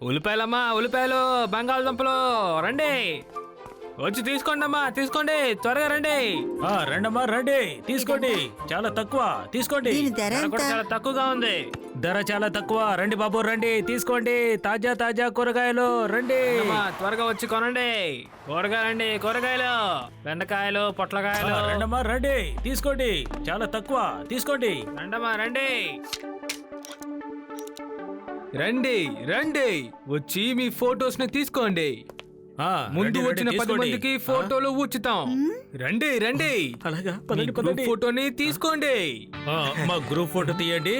ఉల్లిపాయలమ్మా, ఉల్లిపాయలు, బంగాళదుంపలు రండి, వచ్చి తీసుకోండి అమ్మా, తీసుకోండి, త్వరగా రండి. రండమ్మా రండి, తీసుకోండి. చాలా తక్కువ, తీసుకోండి. దీని ధర ధర ఎంత? కూడా చాలా తక్కువగా ఉంది. ధర చాలా తక్కువ. రండి బాబు రండి, తీసుకోండి. తాజా తాజా కూరగాయలు రండి. అమ్మా, త్వరగా వచ్చి కొనండి. కూరగాయలండి, కూరగాయలు, బెండకాయలు, పొట్లకాయలు. రండమ్మా రండి, తీసుకోండి. చాలా తక్కువ, తీసుకోండి. రండమ్మా రండి, రండి రండి, వచ్చి మీ ఫొటోస్ ని తీసుకోండి. ముందు వచ్చిన 10 మందికి ఫోటోలు ఉచితం. రండి రండి, అలాగా, మీ పదండి గ్రూప్ పదండి. ఫోటోని తీసుకోండి. మా గ్రూప్ ఫోటో తీయండి,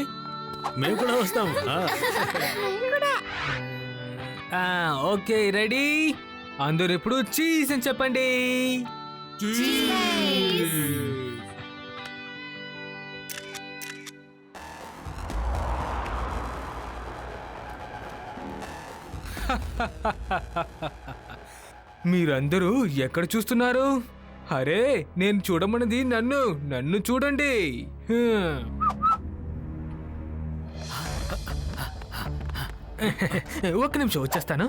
మేము కూడా వస్తాం. Okay, ready. అందరూ ఇప్పుడు చీజ్ అని చెప్పండి. మీరందరూ ఎక్కడ చూస్తున్నారు? అరే, నేను చూడమన్నది నన్ను చూడండి. ఒక్క నిమిషం వచ్చేస్తాను.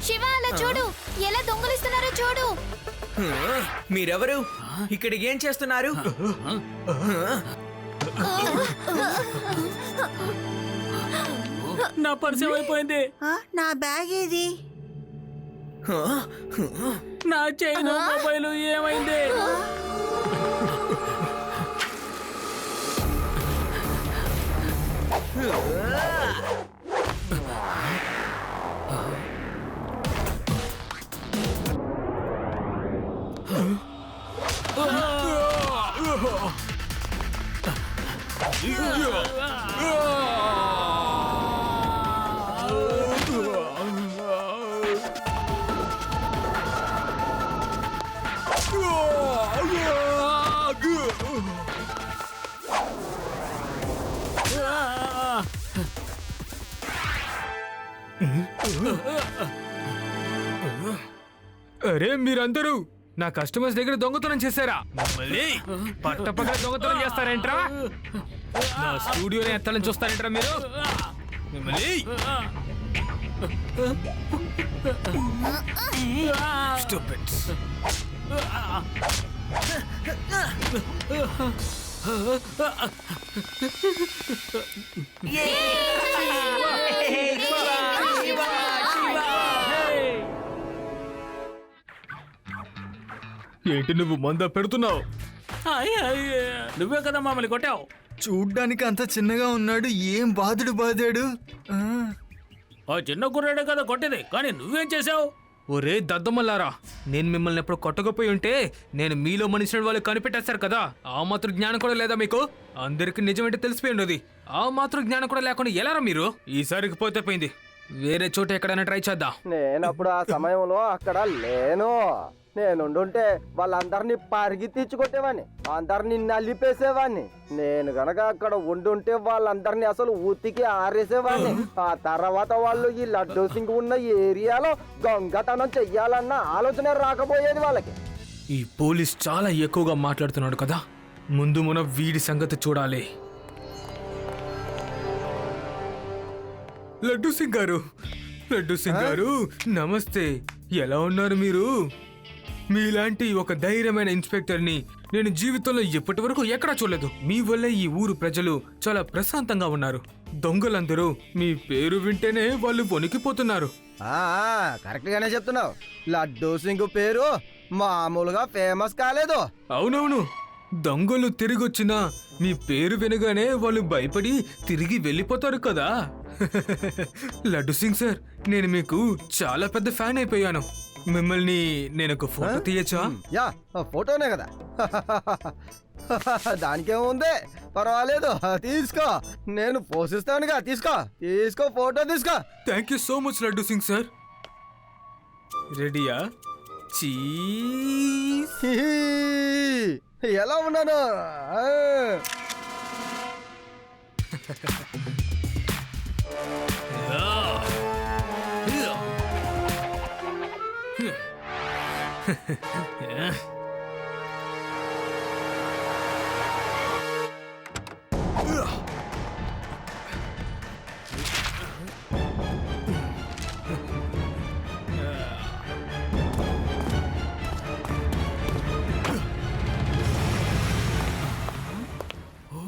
శివ, అలా చూడు, ఎలా దొంగలిస్తున్నారో చూడు. మీరెవరు? ఇక్కడికి ఏం చేస్తున్నారు? నా పర్సు అయిపోయింది. నా బ్యాగ్ ఏది? నా చైన్, మొబైల్ ఏమైంది? అరే, మీరందరూ నా కస్టమర్స్ దగ్గర దొంగతనం చేశారా? మళ్ళీ పట్టపక్కల దొంగతనం చేస్తారేంట్రా? నా స్టూడియోని ఎత్తాలని చూస్తారేంట్రా మీరు? మిమ్మల్ని Stupids. ఏంటి నువ్వు మంద పెడుతున్నావు? నువ్వే కదా మమ్మల్ని కొట్టావు. చూడ్డానికి అంత చిన్నగా ఉన్నాడు, ఏం బాధాడు. ఆ చిన్న కుర్రాడే కదా కొట్టేది, కానీ నువ్వేం చేసావు? ఒరే దద్దమల్లారా, నేను మిమ్మల్ని ఎప్పుడు కొట్టకపోయి ఉంటే నేను మీలో మనిషిని వాళ్ళు కనిపెట్టేస్తారు కదా. ఆ మాత్రం జ్ఞానం కూడా లేదా మీకు? అందరికి నిజమేంటే తెలిసిపోయి ఉండదు. ఆ మాత్రం జ్ఞానం కూడా లేకుండా ఎలారా మీరు? ఈసారికి పోతే పోయింది, వేరే చోట ఎక్కడైనా ట్రై చేద్దాం. నేనప్పుడు ఆ సమయంలో అక్కడ లేను. నేనుండుంటే వాళ్ళందరినీ పరిగెత్తించుకొట్టేవాడిని, అందరినీ నలిపేసేవాడిని. నేను గనక అక్కడ ఉండుంటే వాళ్ళందరినీ అసలు ఉతికి ఆరేసేవాడిని. ఆ తర్వాత వాళ్ళు ఈ లడ్డూ సింగ్ ఉన్న ఏరియాలో దొంగతనం చెయ్యాలన్న ఆలోచన రాకపోయేది వాళ్ళకి. ఈ పోలీస్ చాలా ఎక్కువగా మాట్లాడుతున్నాడు కదా, ముందు మనం వీడి సంగతి చూడాలి. లడ్డూ సింగ్ గారు నమస్తే, ఎలా ఉన్నారు మీరు? మీలాంటి ఒక ధైర్యమైన ఇన్స్పెక్టర్ని నేను జీవితంలో ఎప్పటి వరకు ఎక్కడా చూడలేదు. మీ వల్ల ఈ ఊరు ప్రజలు చాలా ప్రశాంతంగా ఉన్నారు. దొంగలందరూ మీ పేరు వింటేనే వాళ్ళు వణికిపోతున్నారు. కరెక్ట్ గానే చెప్తున్నావు. లడ్డూ సింగ్ పేరు మామూలుగా ఫేమస్ కాలేదు. అవునవును, దొంగలు తిరిగొచ్చినా మీ పేరు వినగానే వాళ్ళు భయపడి తిరిగి వెళ్ళిపోతారు కదా. లడ్డు సింగ్ సార్, నేను మీకు చాలా పెద్ద ఫ్యాన్ అయిపోయాను. మిమ్మల్ని నేను ఒక ఫోటో తీయచ్చా? యా, ఫోటోనే కదా, దానికేముంది, పర్వాలేదు, తీసుకో, నేను పోషిస్తానుగా. తీసుకో ఫోటో తీసుకో. Thank you so much laddu Singh sir. రెడీయా? చీజ్. ఎలా ఉన్నాను?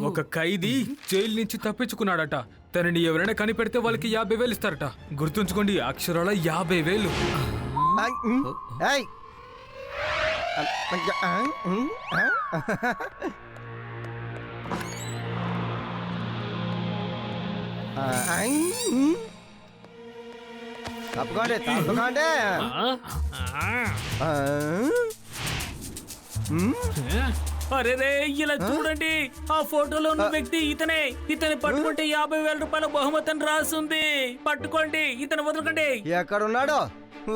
ఒక ఖైదీ జైలు నుంచి తప్పించుకున్నాడట. తనని ఎవరైనా కనిపెడితే వాళ్ళకి 50,000 ఇస్తారట. గుర్తుంచుకోండి, అక్షరాల 50,000. ఏయ్. తప్పుకోండి తప్పుకోండి. అరే రే, ఇలా చూడండి, ఆ ఫోటోలో ఉన్న వ్యక్తి ఇతనే. ఇతని పట్టుకుంటే 50,000 రూపాయల బహుమతిని రాసుంది. పట్టుకోండి, ఇతను వదలకండి. ఎక్కడున్నాడో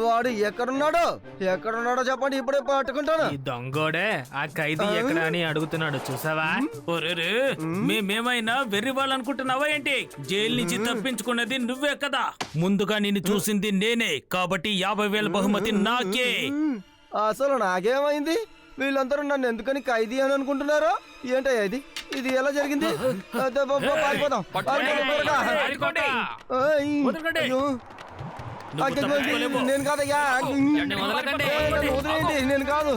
వాడు? ఎక్కడున్నాడో చెప్పండి, ఇప్పుడే పట్టుకుంటాను. ఈ దొంగోడే ఆ ఖైదీ ఎక్కడ అని అడుగుతున్నాడు, చూసావా? ఒరేరే, మేమేమైనా వెర్రి వాళ్ళు అనుకుంటున్నావా ఏంటి? జైలు నుంచి తప్పించుకున్నది నువ్వే కదా. ముందుగా నిన్ను చూసింది నేనే, కాబట్టి 50,000 బహుమతి నాకే. అసలు నాకేమైంది? వీళ్ళందరూ నన్ను ఎందుకని ఖైదీ అని అనుకుంటున్నారో ఏంటయ్యా ఇది? ఇది ఎలా జరిగింది? పారిపోదాం. పారిపోండి. ఏయ్, వదలకండి. అయ్యో. నేను కాదయ్యా. వదలకండి. వదిలేయండి. నేను కాదు.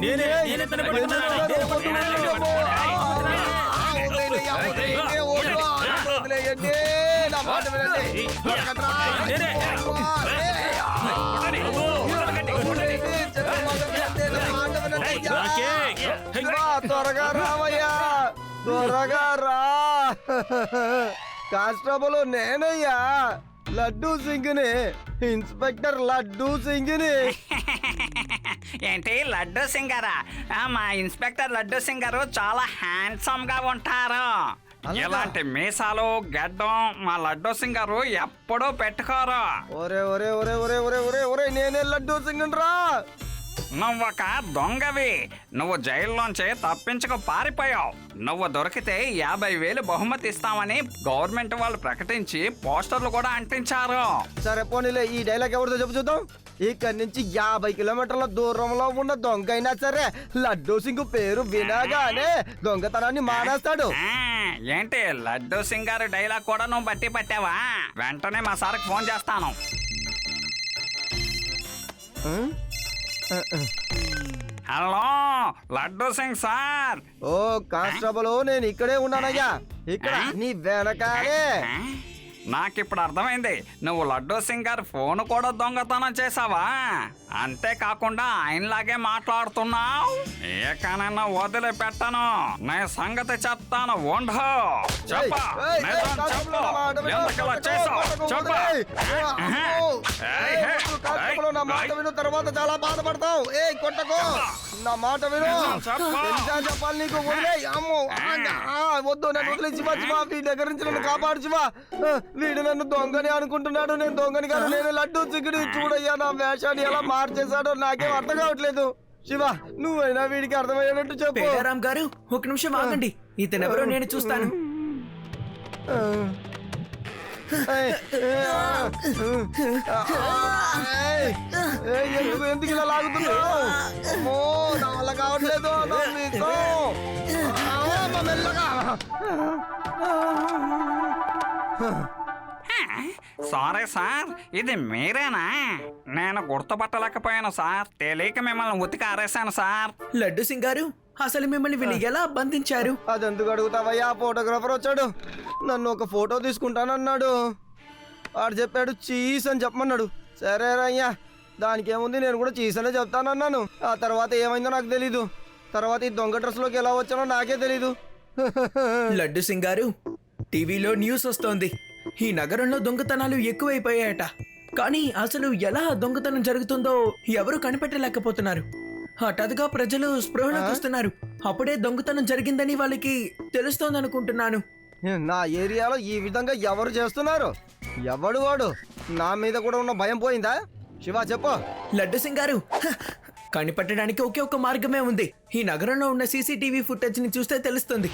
నేనే తన పట్టుకున్నాను. వదిలేయండి. నా మాట వినండి. నేనే. నాకే. త్వరగా రావయ్యా, త్వరగా రా. కానిస్టేబుల్ నేనయ్యా, లడ్డూ సింగ్ని, ఇన్స్పెక్టర్ లడ్డూ సింగ్ని. ఏంటి లడ్డూ సింగారా? మా ఇన్స్పెక్టర్ లడ్డూ సింగారు చాలా హ్యాండ్సమ్ గా ఉంటారు. ఇలాంటి మీసాలు గడ్డం మా లడ్డూ సింగారు ఎప్పుడూ పెట్టుకోరు. ఒరే ఒరే ఒరే ఒరే ఒరే ఒరే ఒరే నేనే లడ్డూ సింగ్ రా. నువ్వొక దొంగవి. నువ్వు జైల్లోంచి తప్పించుకు పారిపోయావు. నువ్వు దొరికితే 50,000 బహుమతి ఇస్తామని గవర్నమెంట్ వాళ్ళు ప్రకటించి పోస్టర్లు కూడా అంటించారు. సరే పోనీలే, ఈ డైలాగ్ ఎవరితో చెప్పు చూద్దాం. ఇక్కడి నుంచి 50 కిలోమీటర్ల దూరంలో ఉన్న దొంగ అయినా సరే లడ్డూ సింగ్ పేరు వినగానే దొంగతనాన్ని మానేస్తాడు. ఏంటి లడ్డూ సింగారు డైలాగ్ కూడా నువ్వు బట్టి పట్టావా? వెంటనే మా సార్కి ఫోన్ చేస్తాను. Hello Laddu Singh sir. ఓ కానిస్టేబుల్, నేను ఇక్కడే ఉన్నానయ్యా, ఇక్కడ నీ వెనకాలే. నాకిప్పుడు అర్థమైంది, నువ్వు లడ్డూ సింగ్ గారి ఫోన్ కూడా దొంగతనం చేసావా? అంతేకాకుండా ఆయనలాగే మాట్లాడుతున్నావు. ఏకనైనా వదిలిపెట్టను, నీ సంగతి చెప్తాను. ఉండు. చెప్పు, నిజం చెప్పు. ఎందుకలా చేసావు? చెప్పు. నా మాట విను, తర్వాత చాలా బాధపడతావు. ఏ కొట్టకు, నా మాట విను. చెప్పాలి నీకు. వదిలేయ్. అమ్మో, వద్దు, నన్ను వదిలే శివ. వీడి దగ్గర నుంచి నన్ను కాపాడు శివ. వీడు నన్ను దొంగని అనుకుంటున్నాడు. నేను దొంగని కాదు, నేను లడ్డూ సింగుని. చూడయ్యా, నా వేషాన్ని ఎలా మార్చేశాడో నాకేం అర్థం కావట్లేదు. శివ, నువ్వైనా వీడికి అర్థమయ్యేటట్టు చెప్పు. పేరారాం గారు, ఒక నిమిషం ఆగండి. ఇతనెవరో నేను చూస్తాను. ఎందుకు ఇలా లాగుతున్నావు? అమ్మో, నా వల్ల కావట్లేదు. మెల్లగా. సారీ సార్, ఇది మీరేనా? నేను గుర్తుపట్టలేకపోయాను సార్. తెలియక మిమ్మల్ని ఉతికి ఆరేశాను సార్. లడ్డూ సింగ్ గారు, అసలు మిమ్మల్ని వీళ్ళు ఎలా బంధించారు? అదెందుకు అడుగుతావయ్యా? ఫోటోగ్రాఫర్ వచ్చాడు, నన్ను ఒక ఫోటో తీసుకుంటానన్నాడు. వాడు చెప్పాడు చీజ్ అని చెప్పమన్నాడు. సరే అయ్యా, దానికి ఏముంది, నేను కూడా చీజ్ అనే చెప్తానన్నాను. ఆ తర్వాత ఏమైందో నాకు తెలీదు. తర్వాత ఈ దొంగ డ్రెస్లోకి ఎలా వచ్చానో నాకే తెలీదు. లడ్డూ సింగ్ గారు, టీవీలో న్యూస్ వస్తోంది, ఈ నగరంలో దొంగతనాలు ఎక్కువైపోయాయట. కానీ అసలు ఎలా దొంగతనం జరుగుతుందో ఎవరు కనిపెట్టలేకపోతున్నారు. హఠాత్తుగా ప్రజలు స్పృహలోకి వస్తున్నారు. అప్పుడే దొంగతనం జరిగిందని వాళ్ళకి తెలుస్తోందనుకుంటున్నాను. నా ఏరియాలో ఈ విధంగా ఎవరు చేస్తున్నారు? ఎవడు వాడు? నా మీద కూడా ఉన్న భయం పోయిందా? శివ చెప్పు. లడ్డూ సింగ్ గారు, కనిపెట్టడానికి ఒకే ఒక మార్గమే ఉంది. ఈ నగరంలో ఉన్న సీసీటీవీ ఫుటేజ్ ని చూస్తే తెలుస్తుంది.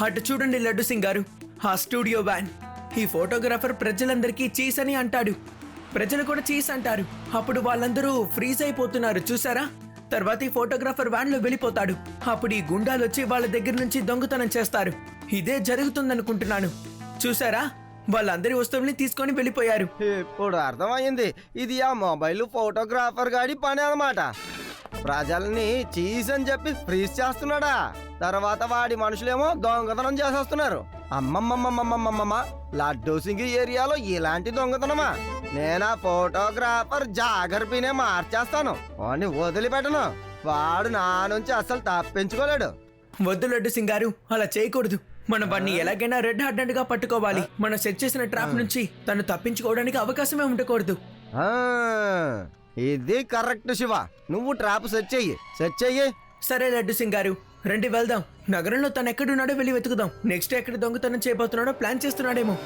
అటు చూడండి లడ్డూ సింగ్ గారు, ఆ స్టూడియో వ్యాన్. ఈ ఫోటోగ్రాఫర్ ప్రజలందరికీ చీజ్ అని అంటాడు, ప్రజలు కూడా చీజ్ అంటారు. అప్పుడు వాళ్ళందరూ ఫ్రీజ్ అయిపోతున్నారు చూసారా. తర్వాత ఈ ఫోటోగ్రాఫర్ వ్యాన్ లో వెళ్ళిపోతాడు. అప్పుడు ఈ గుండాలు వచ్చి వాళ్ళ దగ్గర నుంచి దొంగతనం చేస్తారు. ఇదే జరుగుతుందనుకుంటున్నాను. చూసారా, వాళ్ళందరి వస్తువుల్ని తీసుకొని వెళ్ళిపోయారు. ఇప్పుడు అర్థమైంది, ఇది ఆ మొబైల్ ఫోటోగ్రాఫర్ గాడి పని అన్నమాట. ప్రజల్ని చీజ్ అని చెప్పి ఫ్రీజ్ చేస్తున్నాడా, తర్వాత వాడి మనుషులేమో దొంగతనం చేసేస్తున్నారు. అమ్మమ్మమ్మమ్మమ్మమ్మమ్మ, లడ్డూ సింగి ఏరియాలో ఇలాంటి దొంగతనమా? నేనా ఫోటోగ్రాఫర్ జాగర్పినే మార్చేస్తాను అని వదిలిపెట్టను. వాడు నా నుంచి అస్సలు తప్పించుకోలేడు. వద్దు లడ్డు సింగారు, అలా చేయకూడదు. మనం వాడిని ఎలాగైనా రెడ్ హ్యాండెడ్ గా పట్టుకోవాలి. మనం సెట్ చేసిన ట్రాప్ నుంచి తను తప్పించుకోవడానికి అవకాశమే ఉండకూడదు. ఆ, ఇది కరెక్ట్ శివ. నువ్వు ట్రాప్ సెట్ చెయ్యి. సరే లడ్డు సింగారు, రండి వెళ్దాం. నగరంలో తను ఎక్కడున్నాడో వెళ్ళి వెతుకుదాం. నెక్స్ట్ ఎక్కడ దొంగతనం చేయబోతున్నాడో ప్లాన్ చేస్తున్నాడేమో.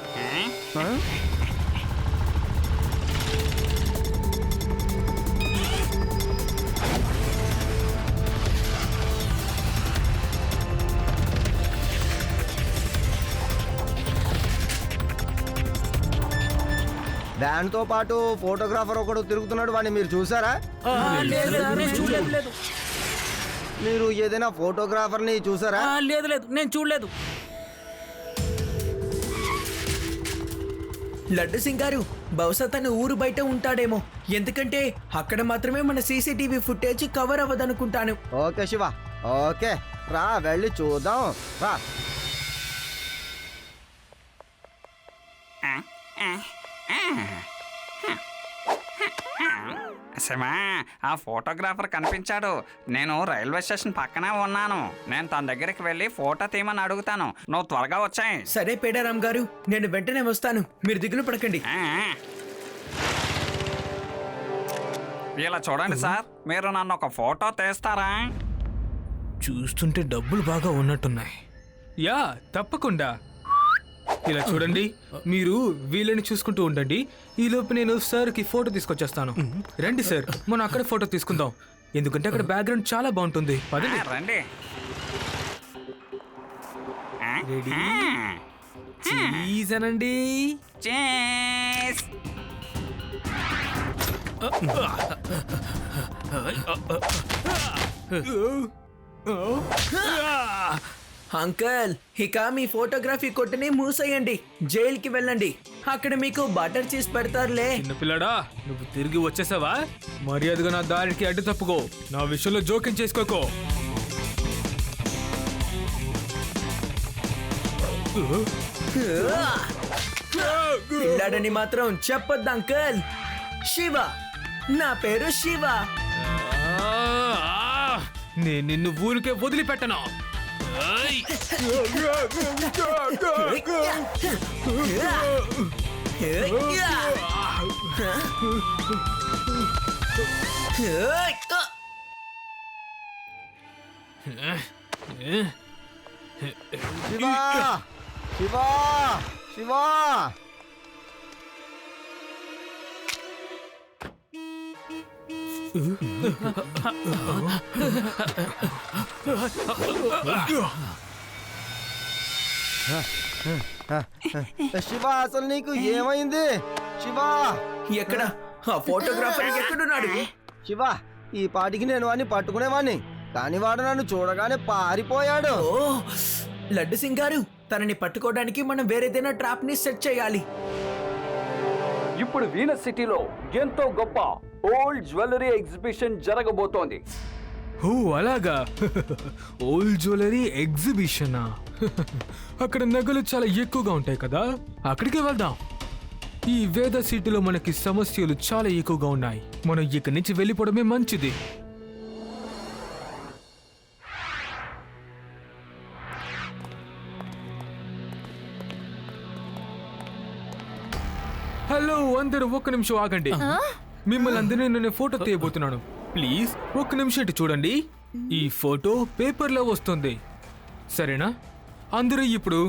దానితో పాటు ఫోటోగ్రాఫర్ ఒకడు తిరుగుతున్నాడు, వాడిని మీరు చూసారా? మీరు ఏదైనా ఫోటోగ్రాఫర్ ని చూసారా? లేదు లేదు, నేను చూడలేదు. లడ్డు సింగారు, బహుశా తను ఊరు బయట ఉంటాడేమో. ఎందుకంటే అక్కడ మాత్రమే మన సీసీటీవీ ఫుటేజ్ కవర్ అవ్వదనుకుంటాను. ఓకే శివ, ఓకే, రా వెళ్ళి చూద్దాం, రా. శివా, ఆ ఫోటోగ్రాఫర్ కనిపించాడు. నేను రైల్వే స్టేషన్ పక్కనే ఉన్నాను. నేను తన దగ్గరికి వెళ్ళి ఫోటో తీయమని అడుగుతాను. నువ్వు త్వరగా వచ్చాయి. సరే పేడారాం గారు, నేను వెంటనే వస్తాను. మీరు దిగులు పడకండి. ఇలా చూడండి సార్, మీరు నన్ను ఒక ఫోటో తీస్తారా? చూస్తుంటే డబ్బులు బాగా ఉన్నట్టున్నాయి. యా, తప్పకుండా. ఇలా చూడండి, మీరు వీళ్ళని చూసుకుంటూ ఉండండి. ఈ లోపు నేను సార్కి ఫోటో తీసుకొచ్చేస్తాను. రండి సార్, మనం అక్కడ ఫోటో తీసుకుందాం. ఎందుకంటే అక్కడ బ్యాక్గ్రౌండ్ చాలా బాగుంటుంది. పదండి. రండి. రెడీ, చీజ్ అనండి. చీజ్. అంకల్, ఇక మీ ఫోటోగ్రఫీ కొట్టుని మూసేయండి. జైలుకి వెళ్ళండి. అక్కడ మీకు బటర్ చీజ్ పెడతారులే. చిన్నపిల్లడా, నువ్వు తిరిగి వచ్చేసావా? మర్యాదగా నా దారికి అడ్డు తప్పుకో. నా విషయంలో జోక్యం చేసుకోకో. పిల్లాడని మాత్రం చెప్పొద్దు అంకల్. శివ, నా పేరు శివ. నేను నిన్ను ఊరికే వదిలిపెట్టను. శివా, శివా, శివా. శివ, అసలు నీకు ఏమైంది? శివా, ఎక్కడ ఆ ఫోటోగ్రాఫర్ ఎక్కడున్నాడు? శివ, ఈ పాటికి నేను వాడిని పట్టుకునేవాడిని, కానీ వాడు నన్ను చూడగానే పారిపోయాడు. ఓ, లడ్డు సింగ్ గారు, తనని పట్టుకోవడానికి మనం వేరేదైనా ట్రాప్ ని సెట్ చేయాలి. ఇప్పుడు వీనస్ సిటీలో ఎంతో గొప్ప ఓల్డ్ జ్యువెలరీ ఎగ్జిబిషన్ జరగబోతోంది. ఓ అలాగా. ఓల్డ్ జ్యువెలరీ ఎగ్జిబిషనా? అక్కడ నగలు చాలా ఎక్కువగా ఉంటాయి కదా, అక్కడికే వెళ్దాం. ఈ వేద సిటీలో మనకి సమస్యలు చాలా ఎక్కువగా ఉన్నాయి. మనం ఇక్కడి నుంచి వెళ్ళిపోవడమే మంచిది. హలో అందరూ, ఒక్క నిమిషం ఆగండి. మిమ్మల్ని అందరినీ నేను ఫోటో తీయబోతున్నాను. ప్లీజ్ ఒక్క నిమిషం ఇటు చూడండి. ఈ ఫోటో పేపర్లో వస్తుంది, సరేనా? అందరూ ఇప్పుడు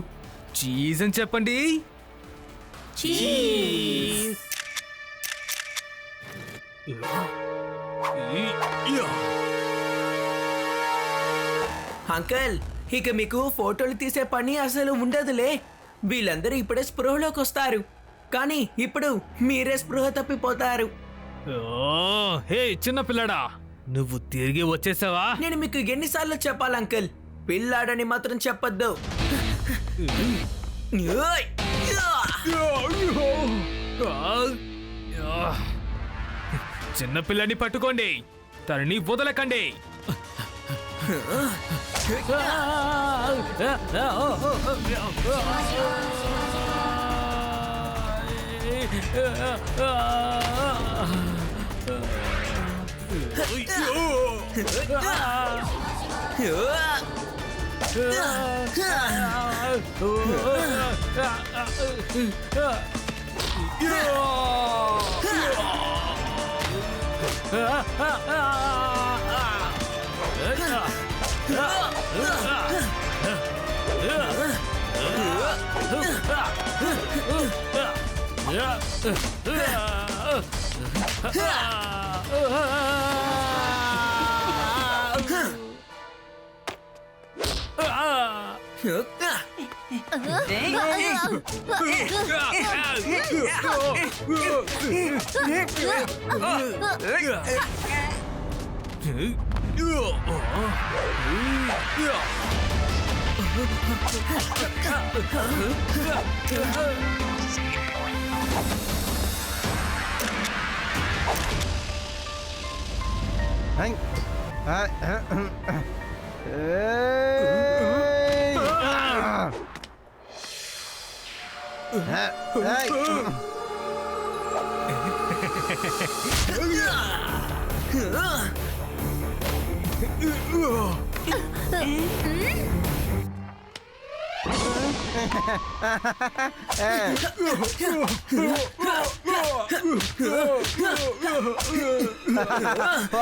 చీజ్ అని చెప్పండి. అంకల్, ఇక మీకు ఫోటోలు తీసే పని అసలు ఉండదులే. వీళ్ళందరూ ఇప్పుడే స్పృహలోకి వస్తారు, కానీ ఇప్పుడు మీరే స్పృహ తప్పిపోతారు. ఓ హే చిన్న పిల్లడా, నువ్వు తిరిగి వచ్చేసావా? నేను మీకు ఎన్నిసార్లు చెప్పాలి అంకుల్, పిల్లాడని మాత్రం చెప్పొద్దు. ఓయ్! చిన్న పిల్లని పట్టుకోండి, తనని వదలకండి.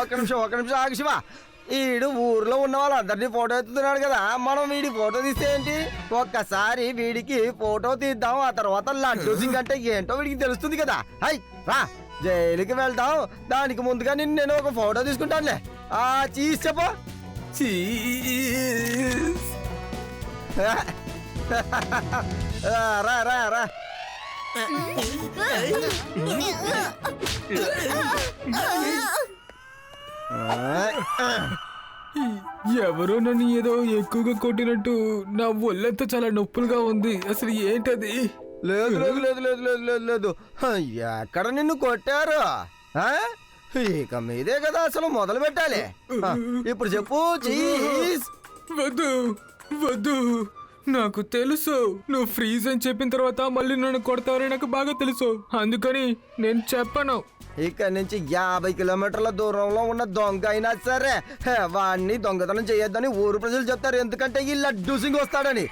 ఒక నిమిషం ఆగు శివ. ఈడు ఊర్లో ఉన్న వాళ్ళందరినీ ఫోటో ఎత్తుతున్నాడు కదా, మనం వీడి ఫోటో తీస్తే ఏంటి? ఒక్కసారి వీడికి ఫోటో తీద్దాం, ఆ తర్వాత లడ్డూ సింగ్ అంటే ఏంటో వీడికి తెలుస్తుంది కదా. హై రా, జైలుకి వెళ్దాం, దానికి ముందుగా నేను ఒక ఫోటో తీసుకుంటానులే. ఆ చీజ్ చెప్పు. రా రా రా. ఎవరో నన్ను ఏదో ఎక్కువగా కొట్టినట్టు నా ఒళ్ళంతా చాలా నొప్పులుగా ఉంది. అసలు ఏంటది? లేదు లేదు లేదు లేదు లేదు లేదు లేదు ఎక్కడ నిన్ను కొట్టారు? ఇక మీదే కదా అసలు మొదలు పెట్టాలి. ఇప్పుడు చెప్పు. చీజ్. వద్దు వద్దు, నాకు తెలుసు నువ్వు ఫ్రీజ్ అని చెప్పిన తర్వాత మళ్ళీ నన్ను కొడతావని నాకు బాగా తెలుసు, అందుకని నేను చెప్పను. ఇక్కడ నుంచి 50 కిలోమీటర్ల దూరంలో ఉన్న దొంగ అయినా సరే వాడిని దొంగతనం చేయొద్దని ఊరు ప్రజలు చెప్తారు, ఎందుకంటే ఈ లడ్డూ సింగ్ వస్తాడని.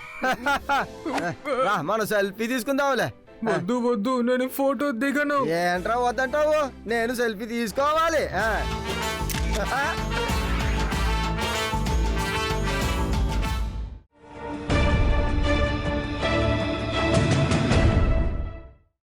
రా, మనం సెల్ఫీ తీసుకుందాంలే. వద్దు వద్దు, నేను ఫోటో దిగను. ఏంట్రా వద్దంటావు? నేను సెల్ఫీ తీసుకోవాలి.